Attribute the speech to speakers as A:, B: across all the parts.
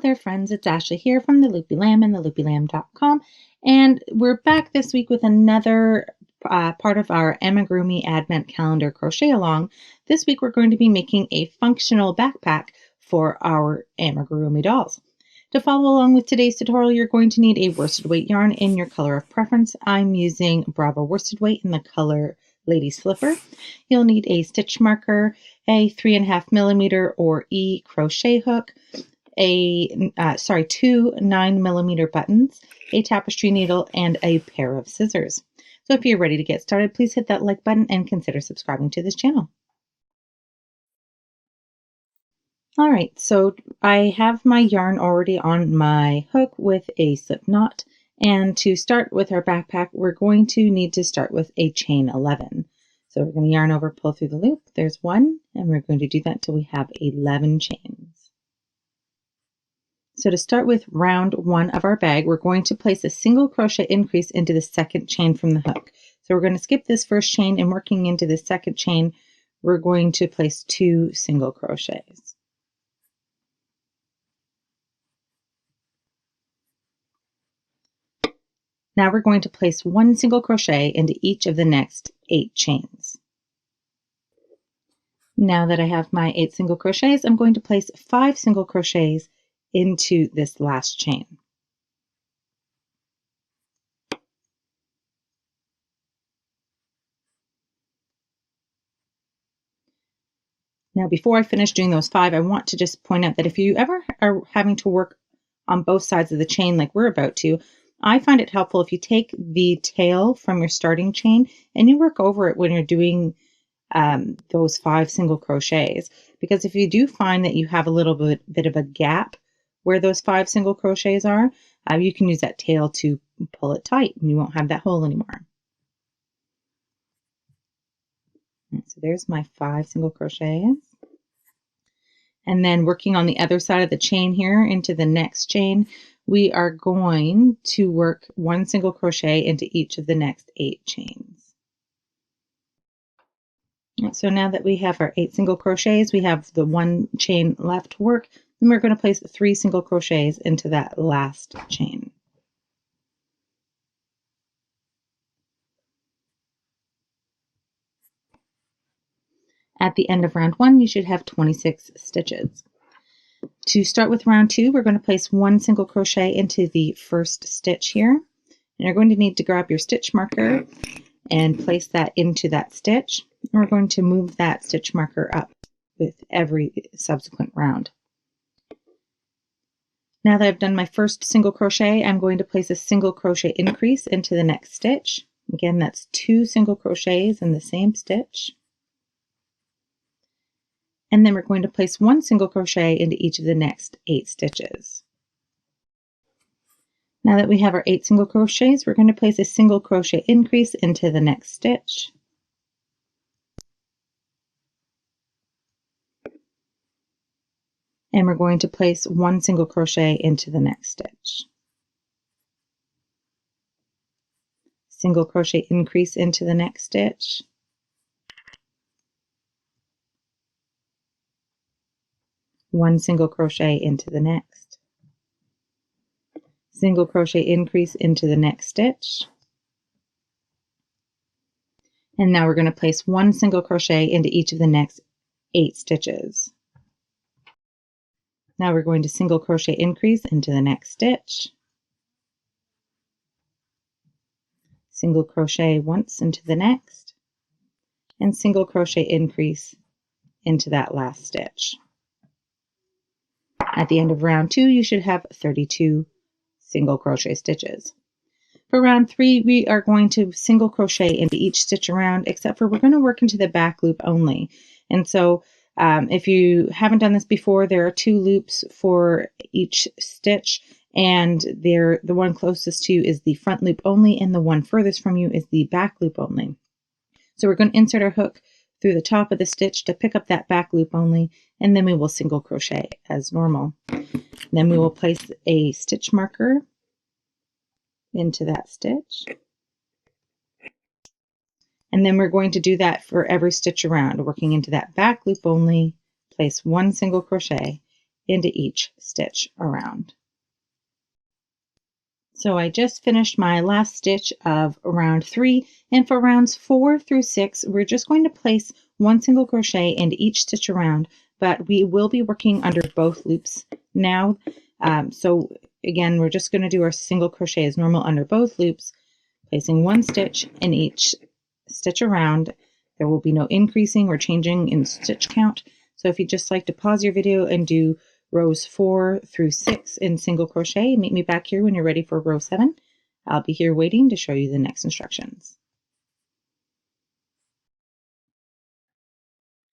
A: there, friends. It's Ashley here from the Loopy Lamb and theloopylamb.com, and we're back this week with another part of our Amigurumi Advent Calendar crochet along. This week we're going to be making a functional backpack for our Amigurumi dolls. To follow along with today's tutorial, you're going to need a worsted weight yarn in your color of preference. I'm using Bravo worsted weight in the color Lady Slipper. You'll need a stitch marker, a 3.5mm or E crochet hook, two 9mm buttons, a tapestry needle, and a pair of scissors. So if you're ready to get started, please hit that like button and consider subscribing to this channel. All right, so I have my yarn already on my hook with a slip knot. And to start with our backpack, we're going to need to start with a chain 11. So we're going to yarn over, pull through the loop. There's one, and we're going to do that until we have 11 chains. So to start with round one of our bag, we're going to place a single crochet increase into the second chain from the hook. So we're going to skip this first chain, and working into the second chain, we're going to place 2 single crochets. Now we're going to place 1 single crochet into each of the next 8 chains. Now that I have my 8 single crochets, I'm going to place 5 single crochets into this last chain. Now before I finish doing those 5, I want to just point out that if you ever are having to work on both sides of the chain like we're about to, I find it helpful if you take the tail from your starting chain and you work over it when you're doing those 5 single crochets. Because if you do find that you have a little bit of a gap where those 5 single crochets are, you can use that tail to pull it tight and you won't have that hole anymore. So there's my 5 single crochets. And then working on the other side of the chain here into the next chain, we are going to work 1 single crochet into each of the next 8 chains. So now that we have our 8 single crochets, we have the 1 chain left to work, then we're going to place 3 single crochets into that last chain. At the end of round 1, you should have 26 stitches. To start with round 2, we're going to place 1 single crochet into the first stitch here. And you're going to need to grab your stitch marker and place that into that stitch. And we're going to move that stitch marker up with every subsequent round. Now that I've done my first single crochet, I'm going to place a single crochet increase into the next stitch. Again, that's 2 single crochets in the same stitch. And then we're going to place 1 single crochet into each of the next 8 stitches. Now that we have our 8 single crochets, we're going to place a single crochet increase into the next stitch. And we're going to place 1 single crochet into the next stitch. Single crochet increase into the next stitch. One single crochet into the next. Single crochet increase into the next stitch. And now we're going to place 1 single crochet into each of the next 8 stitches. Now we're going to single crochet increase into the next stitch. Single crochet once into the next. And single crochet increase into that last stitch. At the end of round 2, you should have 32 single crochet stitches. For round 3, we are going to single crochet into each stitch around, except for we're going to work into the back loop only. And so if you haven't done this before, there are 2 loops for each stitch, and the one closest to you is the front loop only, and the one furthest from you is the back loop only. So we're going to insert our hook through the top of the stitch to pick up that back loop only, and then we will single crochet as normal. Then we will place a stitch marker into that stitch. And then we're going to do that for every stitch around, working into that back loop only, place 1 single crochet into each stitch around. So I just finished my last stitch of round 3, and for rounds 4 through 6, we're just going to place 1 single crochet into each stitch around, but we will be working under both loops now. So again, we're just going to do our single crochet as normal under both loops, placing 1 stitch in each stitch around. There will be no increasing or changing in stitch count. So if you'd just like to pause your video and do rows 4 through 6 in single crochet, meet me back here when you're ready for row 7. I'll be here waiting to show you the next instructions.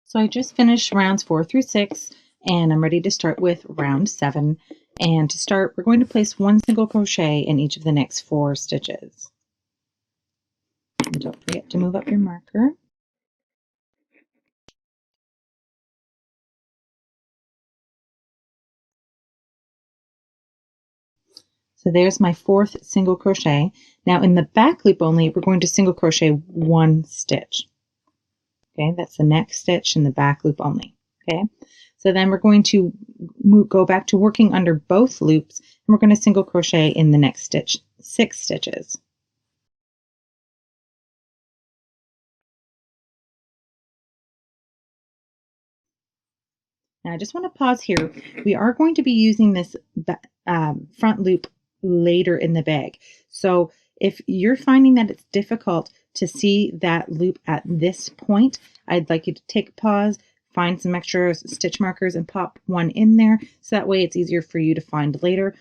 A: So I just finished rounds 4 through 6, and I'm ready to start with round 7. And to start, we're going to place 1 single crochet in each of the next 4 stitches. And don't forget to move up your marker. So there's my 4th single crochet. Now in the back loop only, we're going to single crochet 1 stitch. Okay, that's the next stitch in the back loop only. Okay, so then we're going to go back to working under both loops, and we're going to single crochet in the next stitch 6 stitches. Now I just want to pause here. We are going to be using this front loop later in the bag. So if you're finding that it's difficult to see that loop at this point, I'd like you to take a pause, find some extra stitch markers and pop one in there. So that way it's easier for you to find later.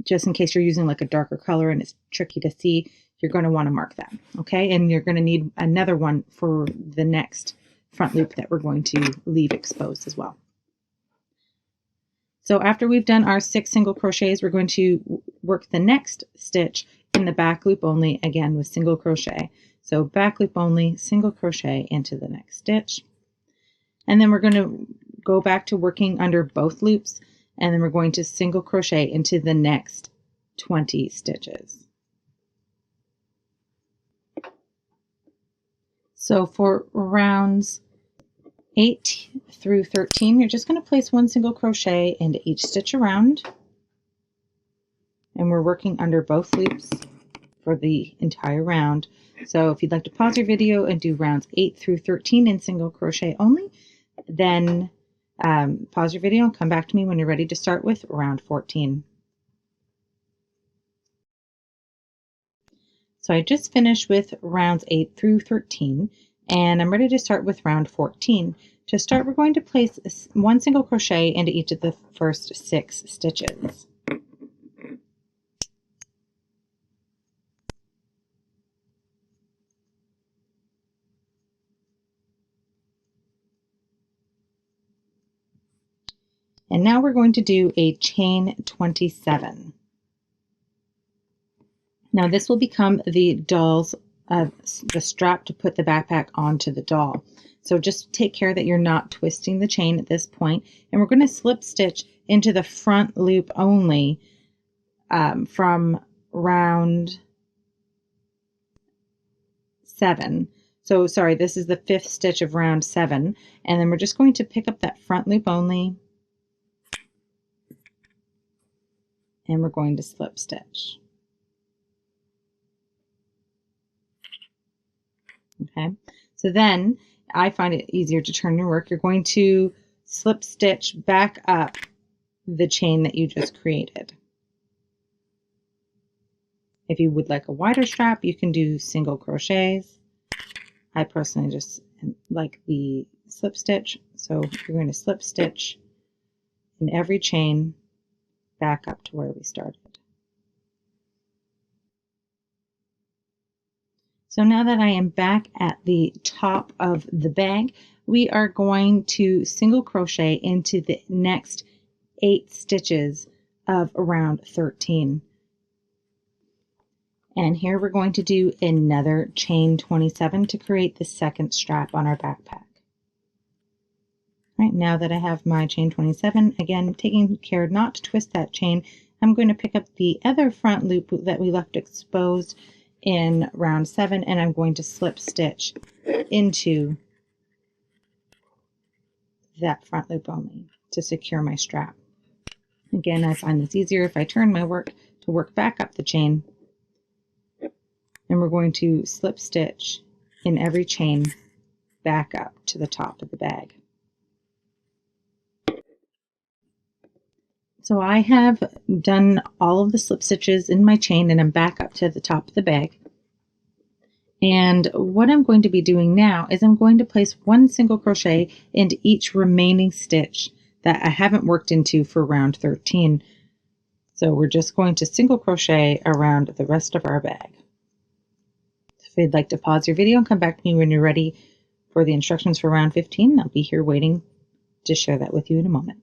A: Just in case you're using like a darker color and it's tricky to see, you're going to want to mark that. Okay. And you're going to need another one for the next front loop that we're going to leave exposed as well. So after we've done our 6 single crochets, we're going to work the next stitch in the back loop only, again with single crochet. So back loop only, single crochet into the next stitch. And then we're going to go back to working under both loops, and then we're going to single crochet into the next 20 stitches. So for rounds 8 through 13, you're just going to place 1 single crochet into each stitch around, and we're working under both loops for the entire round. So if you'd like to pause your video and do rounds 8 through 13 in single crochet only, then pause your video and come back to me when you're ready to start with round 14. So I just finished with rounds 8 through 13, and I'm ready to start with round 14. To start, we're going to place 1 single crochet into each of the first 6 stitches. And now we're going to do a chain 27. Now this will become the doll's the strap to put the backpack onto the doll. So just take care that you're not twisting the chain at this point. And we're going to slip stitch into the front loop only from round 7. So sorry, this is the 5th stitch of round 7. And then we're just going to pick up that front loop only, and we're going to slip stitch. Okay, so then I find it easier to turn your work. You're going to slip stitch back up the chain that you just created. If you would like a wider strap, you can do single crochets. I personally just like the slip stitch, so you're going to slip stitch in every chain back up to where we started. So now that I am back at the top of the bag, we are going to single crochet into the next 8 stitches of round 13. And here we're going to do another chain 27 to create the second strap on our backpack. All right, now that I have my chain 27, again, taking care not to twist that chain, I'm going to pick up the other front loop that we left exposed in round 7, and I'm going to slip stitch into that front loop only to secure my strap. Again, I find this easier if I turn my work to work back up the chain. And we're going to slip stitch in every chain back up to the top of the bag. So I have done all of the slip stitches in my chain and I'm back up to the top of the bag. And what I'm going to be doing now is I'm going to place one single crochet into each remaining stitch that I haven't worked into for round 13. So we're just going to single crochet around the rest of our bag. If you'd like to pause your video and come back to me when you're ready for the instructions for round 15, I'll be here waiting to share that with you in a moment.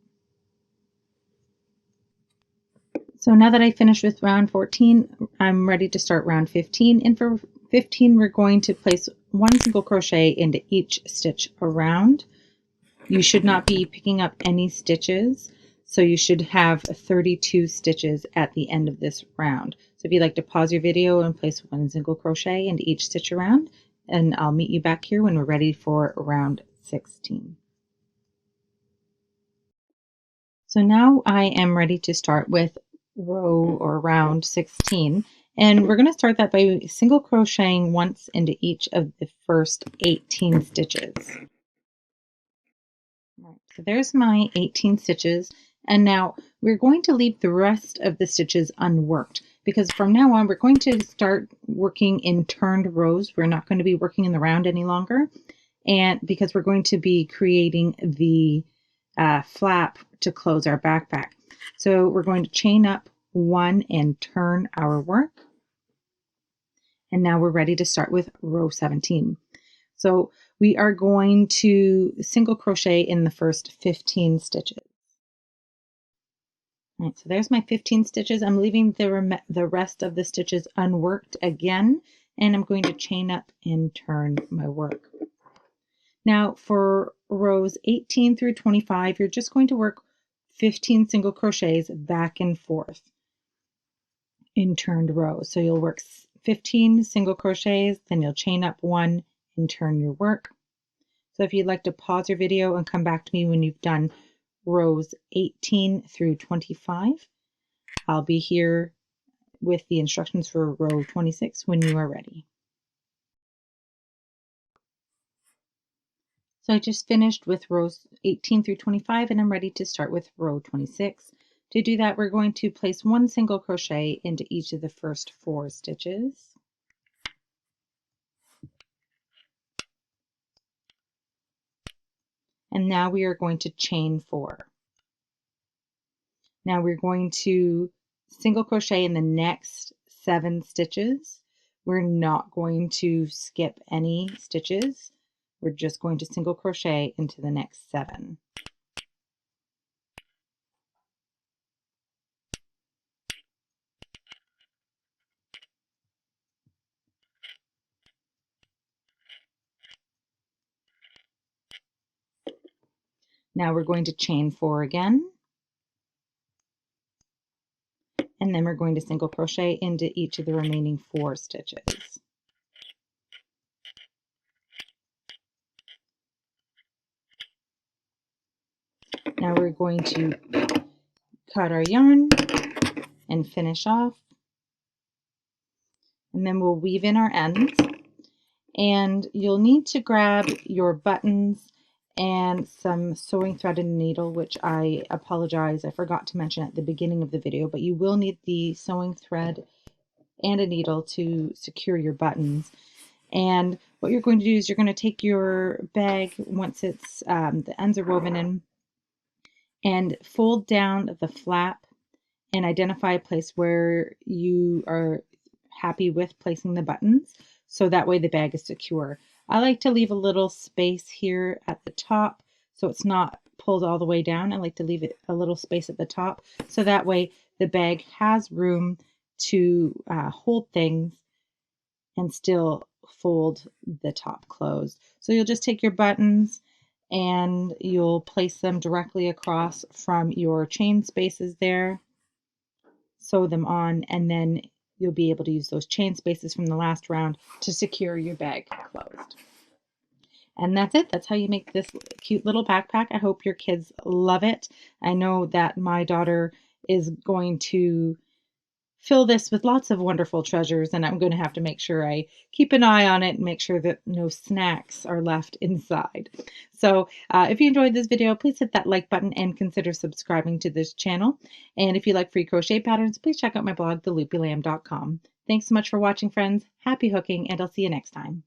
A: So now that I finished with round 14, I'm ready to start round 15. And for 15, we're going to place one single crochet into each stitch around. You should not be picking up any stitches, so you should have 32 stitches at the end of this round. So if you'd like to pause your video and place one single crochet into each stitch around, and I'll meet you back here when we're ready for round 16. So now I am ready to start with row or round 16, and we're going to start that by single crocheting once into each of the first 18 stitches. Right, so there's my 18 stitches, and now we're going to leave the rest of the stitches unworked because from now on we're going to start working in turned rows. We're not going to be working in the round any longer, and because we're going to be creating the flap to close our backpack. So we're going to chain up one and turn our work. And now we're ready to start with row 17. So we are going to single crochet in the first 15 stitches. All right, so there's my 15 stitches. I'm leaving the rest of the stitches unworked again, and I'm going to chain up and turn my work. Now for rows 18 through 25, you're just going to work 15 single crochets back and forth in turned rows. So you'll work 15 single crochets, then you'll chain up one and turn your work. So if you'd like to pause your video and come back to me when you've done rows 18 through 25, I'll be here with the instructions for row 26 when you are ready. So I just finished with rows 18 through 25 and I'm ready to start with row 26. To do that, we're going to place one single crochet into each of the first 4 stitches. And now we are going to chain 4. Now we're going to single crochet in the next 7 stitches. We're not going to skip any stitches. We're just going to single crochet into the next 7. Now we're going to chain 4 again. And then we're going to single crochet into each of the remaining 4 stitches. Now we're going to cut our yarn and finish off. And then we'll weave in our ends. And you'll need to grab your buttons and some sewing thread and needle, which I apologize, I forgot to mention at the beginning of the video, but you will need the sewing thread and a needle to secure your buttons. And what you're going to do is you're going to take your bag once it's the ends are woven in and fold down the flap and identify a place where you are happy with placing the buttons, so that way the bag is secure. I like to leave a little space here at the top so it's not pulled all the way down. I like to leave it a little space at the top so that way the bag has room to hold things and still fold the top closed. So you'll just take your buttons and you'll place them directly across from your chain spaces there, sew them on, and then you'll be able to use those chain spaces from the last round to secure your bag closed. And that's it. That's how you make this cute little backpack. I hope your kids love it. I know that my daughter is going to fill this with lots of wonderful treasures, and I'm going to have to make sure I keep an eye on it and make sure that no snacks are left inside. So if you enjoyed this video, please hit that like button and consider subscribing to this channel. And if you like free crochet patterns, please check out my blog, theloopylamb.com. Thanks so much for watching, friends. Happy hooking, and I'll see you next time.